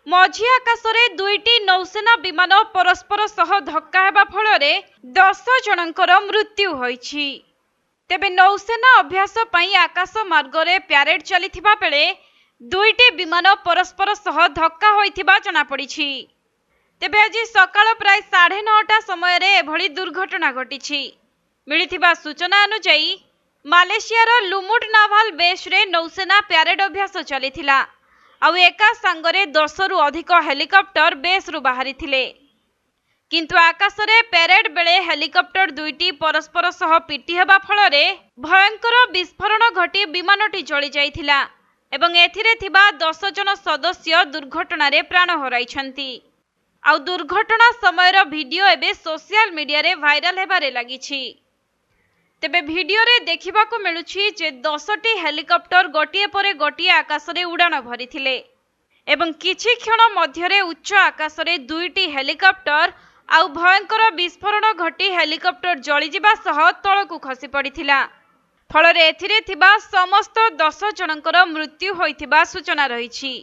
मझी आकाशरे दुईटी नौसेना विमान परस्पर सह धक्का हेबा फलरे 10 जनकर मृत्यु होईछि। तेबे नौसेना अभ्यास पई आकाश मार्गरे प्यारेड चलिथिबा बेले दुईटी विमान परस्पर सह धक्का होइथिबा जଣା पड़िछि। तेबे आज सकाळ प्राय 9:30 समय रे एभली दुर्घटना घटिछि। मिलिथिबा सूचना अनुसार मालेशियार लुमुट नाभाल बेस रे नौसेना प्यारेड अभ्यास चलिथिला। आउ एका सांगरे 10 रु अधिक हेलिकॉप्टर बेस रु बाहरी थिले। किंतु आकाशरे प्यारेड बेले हेलिकॉप्टर दुईटी परस्पर सह पिटी हेबा फलरे भयंकर विस्फोरण घटी विमानटी जळि जाइथिला एवं एथिरे थिबा 10 जन सदस्य दुर्घटना रे प्राण हराइछंती। आउ दुर्घटना समयर वीडियो एबे सोशल मीडिया रे वायरल हेबारे लागिछि। तेबे वीडियो रे देखिबाकू मिलुछि जे 10टी हेलिकॉप्टर गोटिए परे गोटिए आकाशरे उड़ान भरिथिले एवं किछि क्षण मध्यरे उच्च आकाशरे दुईटी हेलिकॉप्टर आउ भयंकर विस्फोरण घटी हेलिकॉप्टर जळि जिबा सह तळकू खसी पड़िथिला। फलरे एथिरे थिबा समस्त 10 जनकर मृत्यु होइथिबा सूचना रहिछि।